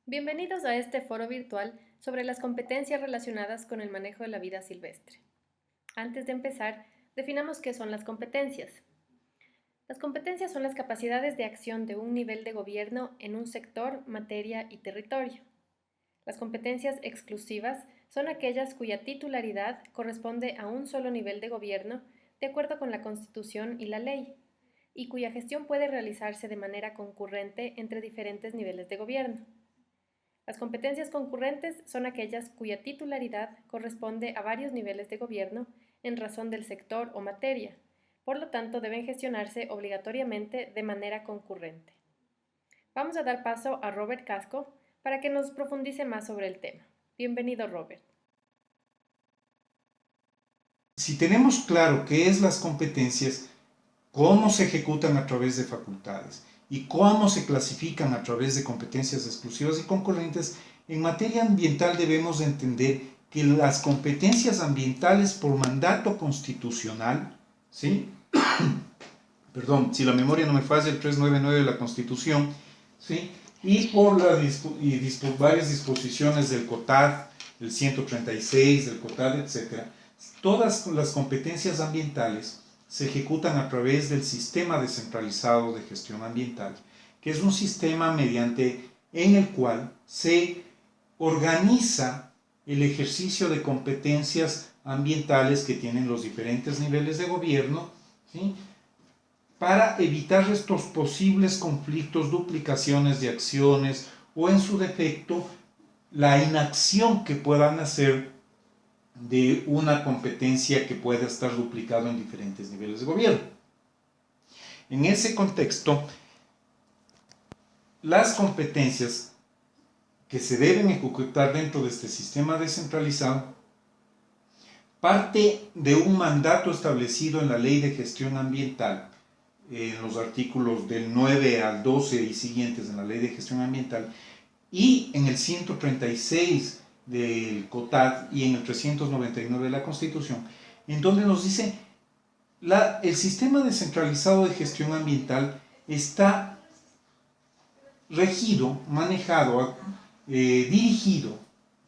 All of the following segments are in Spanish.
Bienvenidos a este foro virtual sobre las competencias relacionadas con el manejo de la vida silvestre. Antes de empezar, definamos qué son las competencias. Las competencias son las capacidades de acción de un nivel de gobierno en un sector, materia y territorio. Las competencias exclusivas son aquellas cuya titularidad corresponde a un solo nivel de gobierno de acuerdo con la Constitución y la ley, y cuya gestión puede realizarse de manera concurrente entre diferentes niveles de gobierno. Las competencias concurrentes son aquellas cuya titularidad corresponde a varios niveles de gobierno en razón del sector o materia, por lo tanto deben gestionarse obligatoriamente de manera concurrente. Vamos a dar paso a Robert Casco para que nos profundice más sobre el tema. Bienvenido, Robert. Si tenemos claro qué es las competencias, cómo se ejecutan a través de facultades y cómo se clasifican a través de competencias exclusivas y concurrentes, en materia ambiental debemos entender que las competencias ambientales por mandato constitucional, ¿sí? Perdón, si la memoria no me falla, el 399 de la Constitución, ¿sí? Y por varias disposiciones del COTAD, el 136, del COTAD, etc., todas las competencias ambientales se ejecutan a través del sistema descentralizado de gestión ambiental, que es un sistema en el cual se organiza el ejercicio de competencias ambientales que tienen los diferentes niveles de gobierno, ¿sí? Para evitar estos posibles conflictos, duplicaciones de acciones o en su defecto la inacción que puedan hacer de una competencia que pueda estar duplicada en diferentes niveles de gobierno. En ese contexto, las competencias que se deben ejecutar dentro de este sistema descentralizado parte de un mandato establecido en la Ley de Gestión Ambiental, en los artículos del 9 al 12 y siguientes de la Ley de Gestión Ambiental, y en el 136 del COTAD y en el 399 de la Constitución, en donde nos dice el sistema descentralizado de gestión ambiental está regido, manejado, dirigido,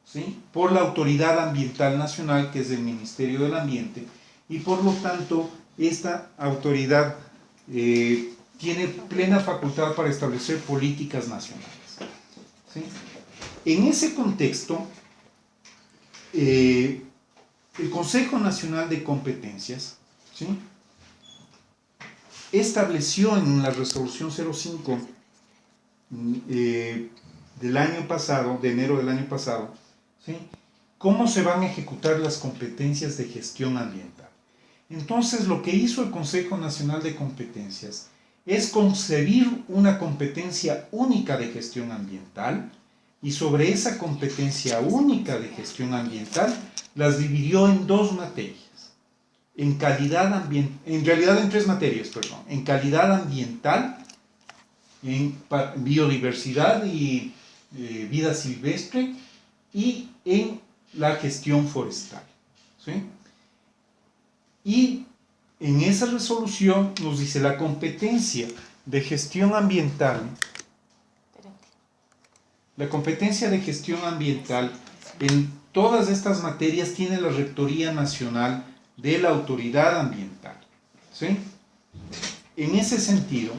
¿sí?, por la Autoridad Ambiental Nacional, que es el Ministerio del Ambiente, y por lo tanto esta autoridad tiene plena facultad para establecer políticas nacionales, ¿sí? En ese contexto, el Consejo Nacional de Competencias, ¿sí?, estableció en la resolución 05 del año pasado, de enero del año pasado, ¿sí?, cómo se van a ejecutar las competencias de gestión ambiental. Entonces, lo que hizo el Consejo Nacional de Competencias es concebir una competencia única de gestión ambiental, y sobre esa competencia única de gestión ambiental las dividió en dos materias. En realidad en tres materias, perdón. En calidad ambiental, en biodiversidad y vida silvestre, y en la gestión forestal, ¿sí? Y en esa resolución nos dice la competencia de gestión ambiental. La competencia de gestión ambiental en todas estas materias tiene la Rectoría Nacional de la Autoridad Ambiental, ¿sí? En ese sentido,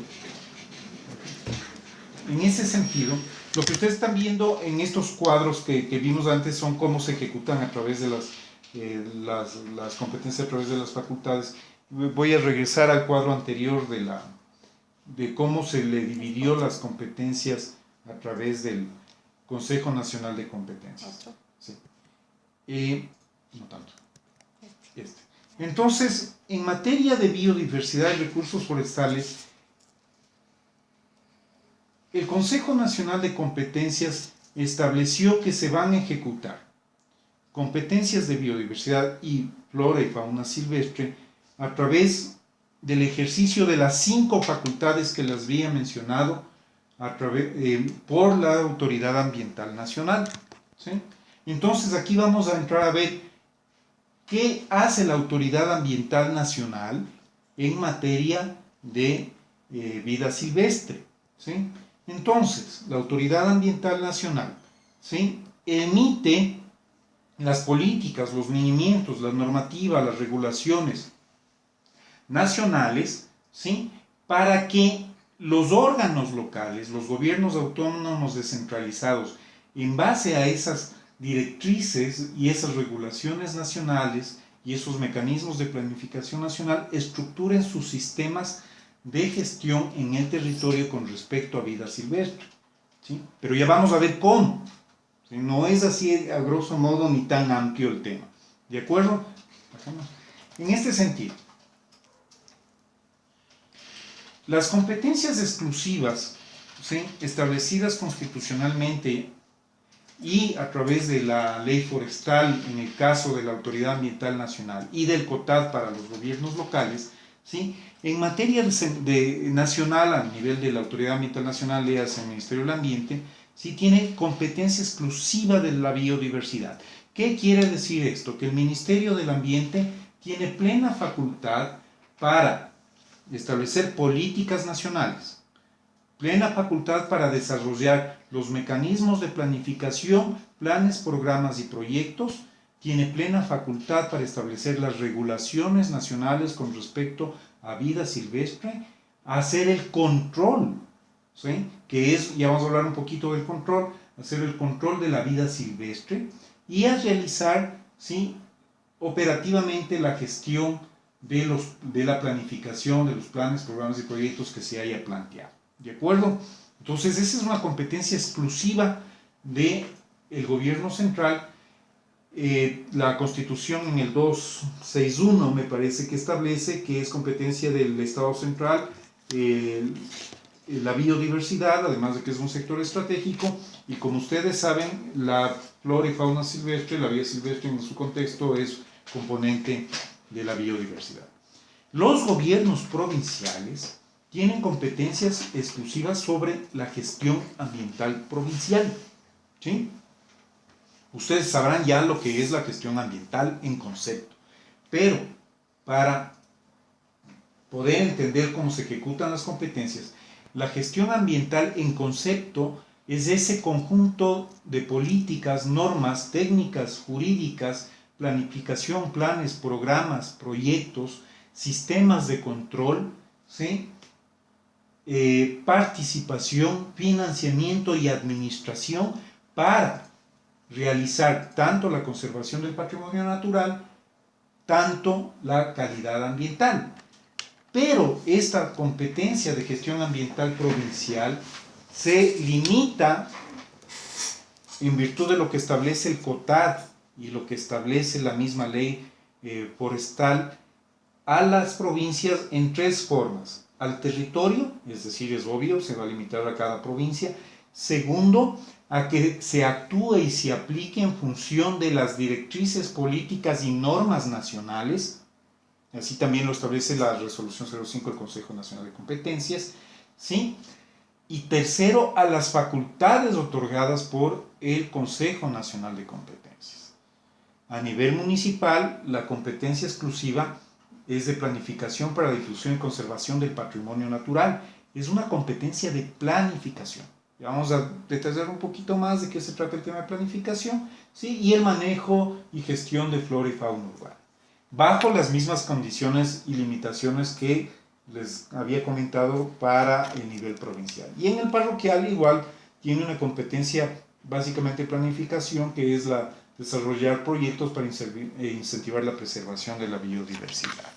lo que ustedes están viendo en estos cuadros que vimos antes son cómo se ejecutan a través de las competencias, a través de las facultades. Voy a regresar al cuadro anterior de cómo se le dividió las competencias a través del Consejo Nacional de Competencias. Sí. No tanto. Entonces, en materia de biodiversidad y recursos forestales, el Consejo Nacional de Competencias estableció que se van a ejecutar competencias de biodiversidad y flora y fauna silvestre a través del ejercicio de las 5 facultades que las había mencionado por la Autoridad Ambiental Nacional, ¿sí? Entonces aquí vamos a entrar a ver qué hace la Autoridad Ambiental Nacional en materia de vida silvestre, ¿sí? Entonces, la Autoridad Ambiental Nacional, ¿sí?, emite las políticas, los lineamientos, la normativa, las regulaciones nacionales, ¿sí?, para que los órganos locales, los gobiernos autónomos descentralizados, en base a esas directrices y esas regulaciones nacionales y esos mecanismos de planificación nacional, estructuren sus sistemas de gestión en el territorio con respecto a vida silvestre, ¿sí? Pero ya vamos a ver cómo, ¿sí? No es así a grosso modo ni tan amplio el tema, ¿de acuerdo? En este sentido, las competencias exclusivas, ¿sí?, establecidas constitucionalmente y a través de la ley forestal en el caso de la Autoridad Ambiental Nacional y del COTAD para los gobiernos locales, ¿sí?, en materia nacional, a nivel de la Autoridad Ambiental Nacional, léase el Ministerio del Ambiente, ¿sí?, tiene competencia exclusiva de la biodiversidad. ¿Qué quiere decir esto? Que el Ministerio del Ambiente tiene plena facultad para establecer políticas nacionales, plena facultad para desarrollar los mecanismos de planificación, planes, programas y proyectos, tiene plena facultad para establecer las regulaciones nacionales con respecto a vida silvestre, a hacer el control, ¿sí?, que es, ya vamos a hablar un poquito del control, hacer el control de la vida silvestre y a realizar, ¿sí?, operativamente la gestión de la planificación, de los planes, programas y proyectos que se haya planteado. ¿De acuerdo? Entonces, esa es una competencia exclusiva del gobierno central. La Constitución en el 261 me parece que establece que es competencia del Estado central la biodiversidad, además de que es un sector estratégico, y como ustedes saben, la flora y fauna silvestre, la vida silvestre en su contexto es componente de la biodiversidad. Los gobiernos provinciales tienen competencias exclusivas sobre la gestión ambiental provincial, ¿sí? Ustedes sabrán ya lo que es la gestión ambiental en concepto, pero para poder entender cómo se ejecutan las competencias, la gestión ambiental en concepto es ese conjunto de políticas, normas, técnicas, jurídicas, planificación, planes, programas, proyectos, sistemas de control, ¿sí?, participación, financiamiento y administración para realizar tanto la conservación del patrimonio natural, tanto la calidad ambiental. Pero esta competencia de gestión ambiental provincial se limita, en virtud de lo que establece el COTAD y lo que establece la misma ley forestal, a las provincias en tres formas. Al territorio, es decir, es obvio, se va a limitar a cada provincia. Segundo, a que se actúe y se aplique en función de las directrices políticas y normas nacionales. Así también lo establece la resolución 05 del Consejo Nacional de Competencias, ¿sí? Y tercero, a las facultades otorgadas por el Consejo Nacional de Competencias. A nivel municipal, la competencia exclusiva es de planificación para la difusión y conservación del patrimonio natural. Es una competencia de planificación. Ya vamos a detallar un poquito más de qué se trata el tema de planificación, ¿sí? Y el manejo y gestión de flora y fauna urbana, bajo las mismas condiciones y limitaciones que les había comentado para el nivel provincial. Y en el parroquial igual tiene una competencia básicamente de planificación, que es la desarrollar proyectos para incentivar la preservación de la biodiversidad,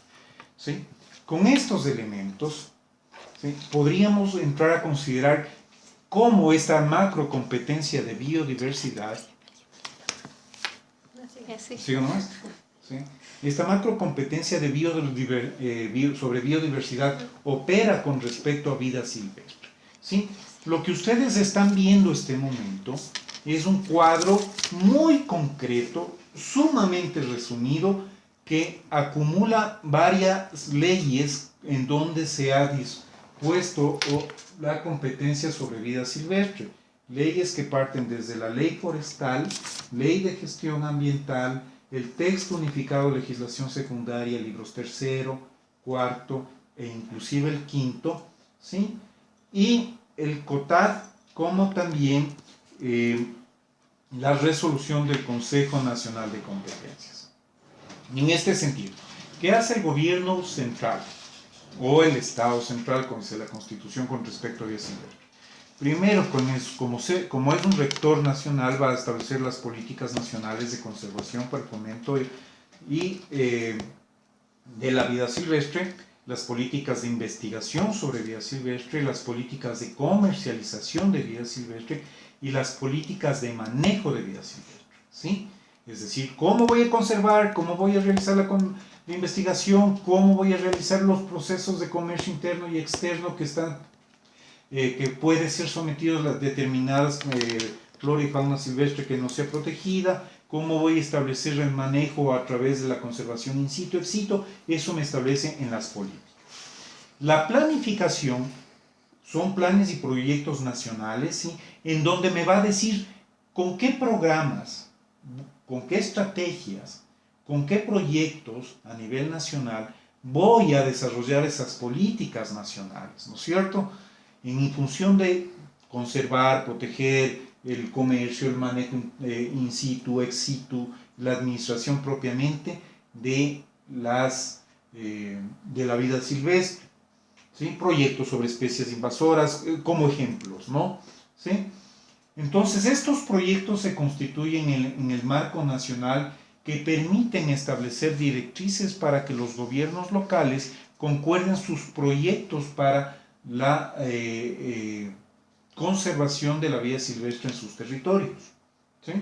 ¿sí? Con estos elementos, ¿sí?, podríamos entrar a considerar cómo esta macro competencia de biodiversidad, ¿sigo nomás? ¿Sí? Esta macrocompetencia de sobre biodiversidad opera con respecto a vida silvestre, ¿sí? Lo que ustedes están viendo este momento es un cuadro muy concreto, sumamente resumido, que acumula varias leyes en donde se ha dispuesto la competencia sobre vida silvestre. Leyes que parten desde la ley forestal, ley de gestión ambiental, el texto unificado de legislación secundaria, libros tercero, cuarto e inclusive el quinto, ¿sí? Y el COTAD como también la resolución del Consejo Nacional de Competencias. En este sentido, ¿qué hace el gobierno central o el Estado central, como dice la Constitución, con respecto a vías silvestres? Primero, como es un rector nacional, va a establecer las políticas nacionales de conservación para el fomento de la vida silvestre, las políticas de investigación sobre vida silvestre, las políticas de comercialización de vida silvestre y las políticas de manejo de vida silvestre, ¿sí? Es decir, cómo voy a conservar, cómo voy a realizar la investigación, cómo voy a realizar los procesos de comercio interno y externo que puede ser sometidos a las determinadas flora y fauna silvestre que no sea protegida, cómo voy a establecer el manejo a través de la conservación in situ, ex situ, eso me establece en las políticas. La planificación son planes y proyectos nacionales, ¿sí? En donde me va a decir con qué programas, con qué estrategias, con qué proyectos a nivel nacional voy a desarrollar esas políticas nacionales, ¿no es cierto? En función de conservar, proteger el comercio, el manejo in situ, ex situ, la administración propiamente de la vida silvestre, ¿sí? Proyectos sobre especies invasoras como ejemplos, ¿no? ¿Sí? Entonces estos proyectos se constituyen en el marco nacional que permiten establecer directrices para que los gobiernos locales concuerden sus proyectos para la conservación de la vida silvestre en sus territorios, ¿sí?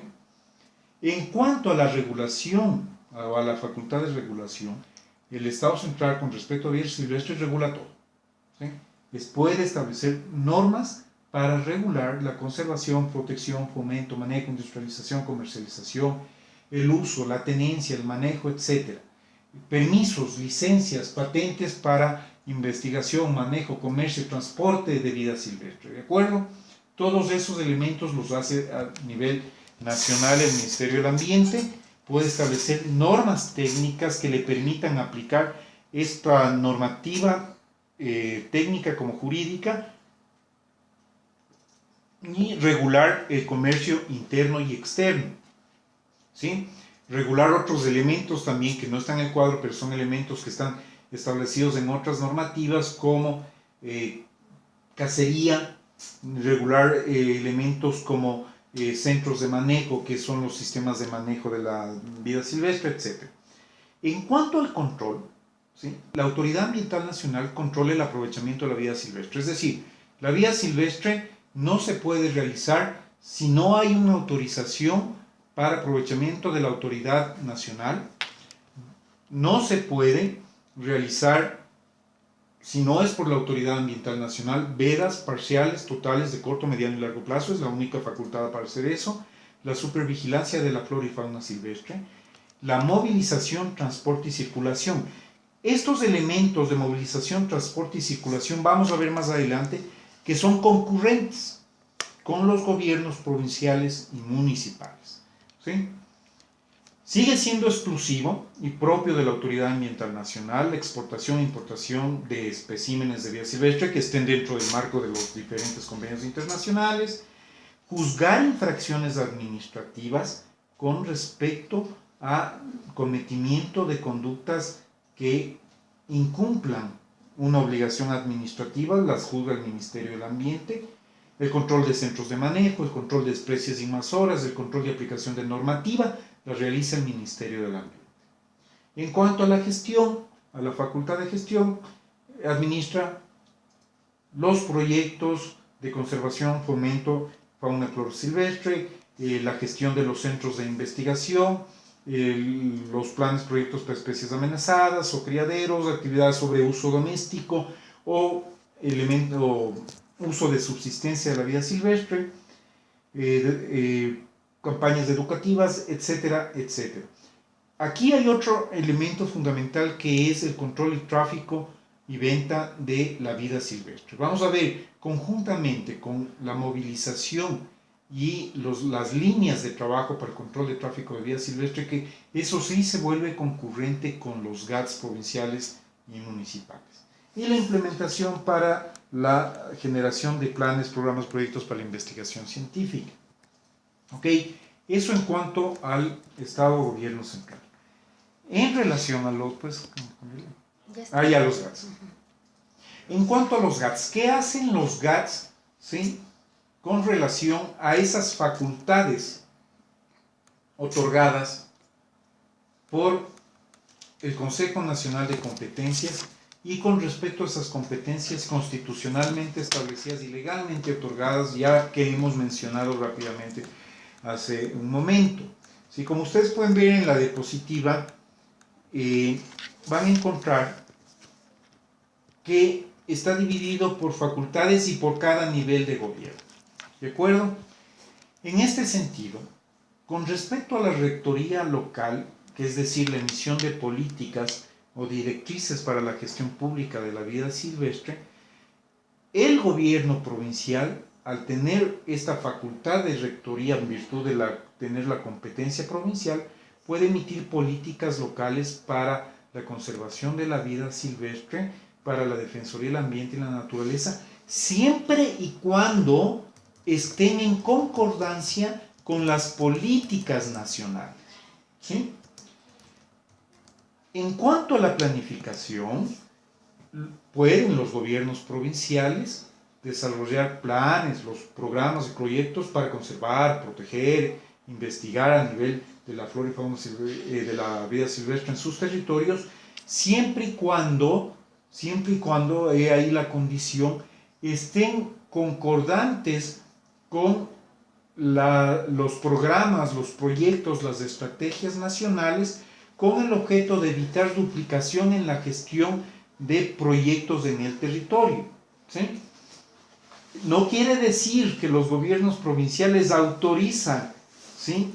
En cuanto a la regulación, o a la facultad de regulación, el Estado central con respecto a vida silvestre regula todo, ¿sí? Puede establecer normas para regular la conservación, protección, fomento, manejo, industrialización, comercialización, el uso, la tenencia, el manejo, etc. Permisos, licencias, patentes para investigación, manejo, comercio y transporte de vida silvestre, ¿de acuerdo? Todos esos elementos los hace a nivel nacional el Ministerio del Ambiente, puede establecer normas técnicas que le permitan aplicar esta normativa técnica como jurídica y regular el comercio interno y externo, ¿sí? Regular otros elementos también que no están en el cuadro, pero son elementos que están establecidos en otras normativas como cacería, regular elementos como centros de manejo, que son los sistemas de manejo de la vida silvestre, etc. En cuanto al control, ¿sí? La Autoridad Ambiental Nacional controla el aprovechamiento de la vida silvestre, es decir, la vida silvestre no se puede realizar si no hay una autorización para aprovechamiento de la autoridad nacional, no se puede realizar, si no es por la Autoridad Ambiental Nacional, vedas parciales, totales, de corto, mediano y largo plazo, es la única facultad para hacer eso, la supervigilancia de la flora y fauna silvestre, la movilización, transporte y circulación. Estos elementos de movilización, transporte y circulación, vamos a ver más adelante, que son concurrentes con los gobiernos provinciales y municipales, ¿sí? Sigue siendo exclusivo y propio de la Autoridad Ambiental Nacional la exportación e importación de especímenes de vida silvestre que estén dentro del marco de los diferentes convenios internacionales, juzgar infracciones administrativas con respecto a cometimiento de conductas que incumplan una obligación administrativa, las juzga el Ministerio del Ambiente, el control de centros de manejo, el control de especies invasoras, el control de aplicación de normativa, la realiza el Ministerio del Ambiente. En cuanto a la gestión, a la facultad de gestión, administra los proyectos de conservación, fomento, fauna y flora silvestre, la gestión de los centros de investigación, los planes, proyectos para especies amenazadas o criaderos, actividades sobre uso doméstico o uso de subsistencia de la vida silvestre, campañas educativas, etcétera, etcétera. Aquí hay otro elemento fundamental que es el control y tráfico y venta de la vida silvestre. Vamos a ver conjuntamente con la movilización y las líneas de trabajo para el control de tráfico de vida silvestre, que eso sí se vuelve concurrente con los GATS provinciales y municipales. y la implementación para la generación de planes, programas, proyectos para la investigación científica. ¿Ok? Eso en cuanto al Estado o Gobierno central. En relación a los, pues, a los GATS. En cuanto a los GATS, ¿qué hacen los GATS, ¿sí?, con relación a esas facultades otorgadas por el Consejo Nacional de Competencias y con respecto a esas competencias constitucionalmente establecidas y legalmente otorgadas, ya que hemos mencionado rápidamente hace un momento? ¿Sí? Como ustedes pueden ver en la diapositiva, van a encontrar que está dividido por facultades y por cada nivel de gobierno. ¿De acuerdo? En este sentido, con respecto a la rectoría local, que es decir, la emisión de políticas o directrices para la gestión pública de la vida silvestre, el gobierno provincial, al tener esta facultad de rectoría en virtud de tener la competencia provincial, puede emitir políticas locales para la conservación de la vida silvestre, para la defensoría del ambiente y la naturaleza, siempre y cuando estén en concordancia con las políticas nacionales. ¿Sí? En cuanto a la planificación, pueden los gobiernos provinciales desarrollar planes, los programas y proyectos para conservar, proteger, investigar a nivel de la flora y fauna de la vida silvestre en sus territorios, siempre y cuando ahí la condición, estén concordantes con los programas, los proyectos, las estrategias nacionales, con el objeto de evitar duplicación en la gestión de proyectos en el territorio. ¿Sí? No quiere decir que los gobiernos provinciales autorizan, ¿sí?,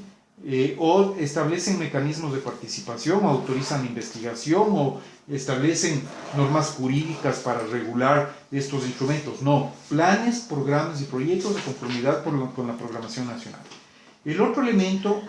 o establecen mecanismos de participación, o autorizan investigación, o establecen normas jurídicas para regular estos instrumentos. No, planes, programas y proyectos de conformidad con la programación nacional. El otro elemento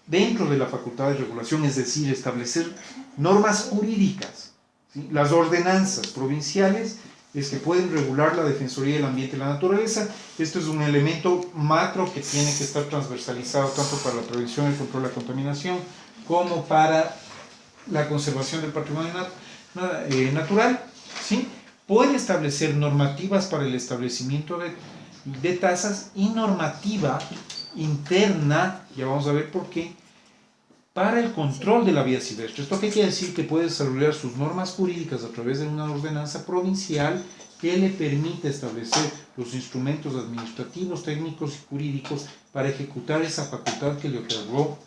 dentro de la facultad de regulación, es decir, establecer normas jurídicas, ¿sí? Las ordenanzas provinciales es que pueden regular la defensoría del ambiente y la naturaleza. Esto es un elemento macro que tiene que estar transversalizado tanto para la prevención y el control de la contaminación como para la conservación del patrimonio natural. ¿Sí? Puede establecer normativas para el establecimiento de tasas y normativa interna, ya vamos a ver por qué, para el control de la vida silvestre. ¿Esto qué quiere decir? Que puede desarrollar sus normas jurídicas a través de una ordenanza provincial que le permite establecer los instrumentos administrativos, técnicos y jurídicos para ejecutar esa facultad que le otorgó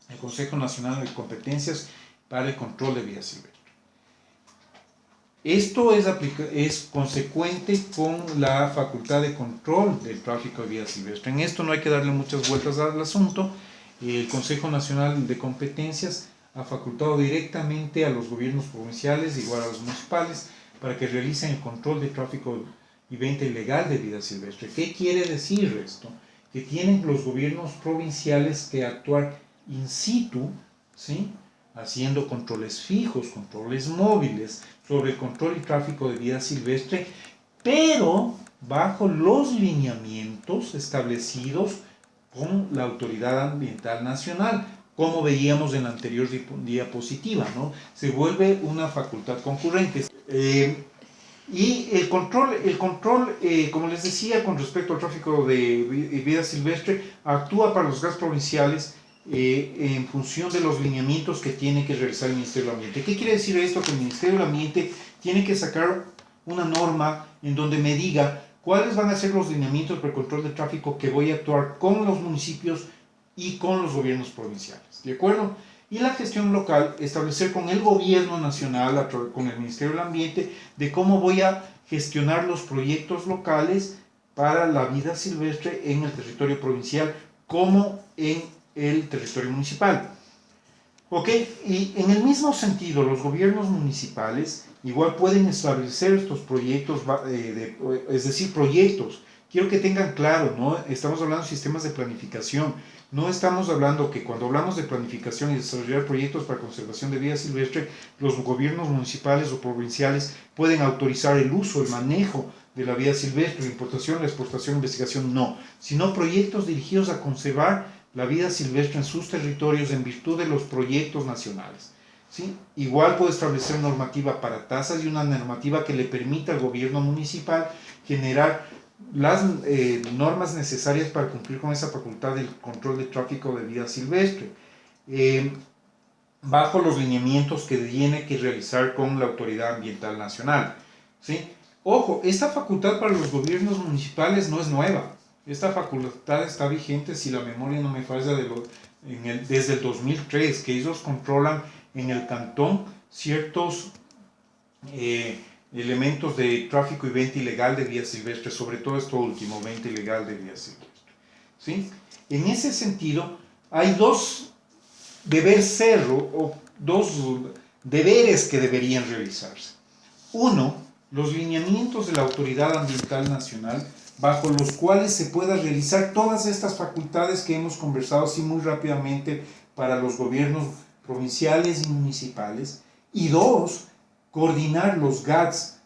el Consejo Nacional de Competencias para el control de vida silvestre. Esto es consecuente con la facultad de control del tráfico de vida silvestre. En esto no hay que darle muchas vueltas al asunto. El Consejo Nacional de Competencias ha facultado directamente a los gobiernos provinciales, igual a los municipales, para que realicen el control de tráfico y venta ilegal de vida silvestre. ¿Qué quiere decir esto? Que tienen los gobiernos provinciales que actuar in situ, ¿sí?, haciendo controles fijos, controles móviles sobre el control y tráfico de vida silvestre, pero bajo los lineamientos establecidos con la Autoridad Ambiental Nacional, como veíamos en la anterior diapositiva, ¿no? Se vuelve una facultad concurrente. Y el control, como les decía, con respecto al tráfico de vida silvestre, actúa para los GATS provinciales en función de los lineamientos que tiene que realizar el Ministerio del Ambiente. ¿Qué quiere decir esto? Que el Ministerio del Ambiente tiene que sacar una norma en donde me diga cuáles van a ser los lineamientos para el control de tráfico que voy a actuar con los municipios y con los gobiernos provinciales. ¿De acuerdo? Y la gestión local, establecer con el gobierno nacional, con el Ministerio del Ambiente, de cómo voy a gestionar los proyectos locales para la vida silvestre en el territorio provincial como en el territorio municipal. ¿Ok? Y en el mismo sentido, los gobiernos municipales igual pueden establecer estos proyectos, es decir, proyectos quiero que tengan claro, ¿no? Estamos hablando de sistemas de planificación. No estamos hablando que cuando hablamos de planificación y desarrollar proyectos para conservación de vida silvestre, los gobiernos municipales o provinciales pueden autorizar el uso, el manejo de la vida silvestre, la importación, la exportación, investigación, no, sino proyectos dirigidos a conservar la vida silvestre en sus territorios en virtud de los proyectos nacionales. ¿Sí? Igual puede establecer normativa para tasas y una normativa que le permita al gobierno municipal generar las normas necesarias para cumplir con esa facultad del control de tráfico de vida silvestre, bajo los lineamientos que tiene que realizar con la Autoridad Ambiental Nacional. ¿Sí? Ojo, esta facultad para los gobiernos municipales no es nueva. Esta facultad está vigente, si la memoria no me falla, desde el 2003, que ellos controlan en el cantón ciertos elementos de tráfico y venta ilegal de vida silvestre, sobre todo esto último, venta ilegal de vida silvestre. ¿Sí? En ese sentido, hay dos deberes cerro o dos deberes que deberían realizarse. Uno, los lineamientos de la Autoridad Ambiental Nacional, bajo los cuales se puedan realizar todas estas facultades que hemos conversado así muy rápidamente para los gobiernos provinciales y municipales. Y dos, coordinar los GATS,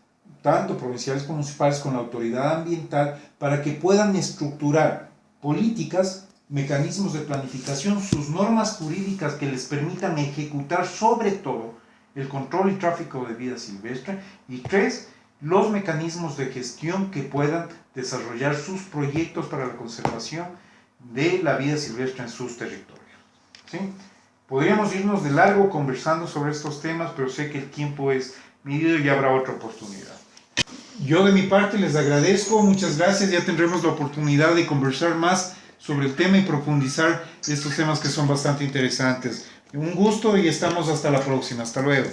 tanto provinciales como municipales, con la autoridad ambiental para que puedan estructurar políticas, mecanismos de planificación, sus normas jurídicas que les permitan ejecutar sobre todo el control y tráfico de vida silvestre. Y tres, los mecanismos de gestión que puedan desarrollar sus proyectos para la conservación de la vida silvestre en sus territorios. ¿Sí? Podríamos irnos de largo conversando sobre estos temas, pero sé que el tiempo es medido y habrá otra oportunidad. Yo de mi parte les agradezco, muchas gracias, ya tendremos la oportunidad de conversar más sobre el tema y profundizar estos temas que son bastante interesantes. Un gusto y estamos hasta la próxima, hasta luego.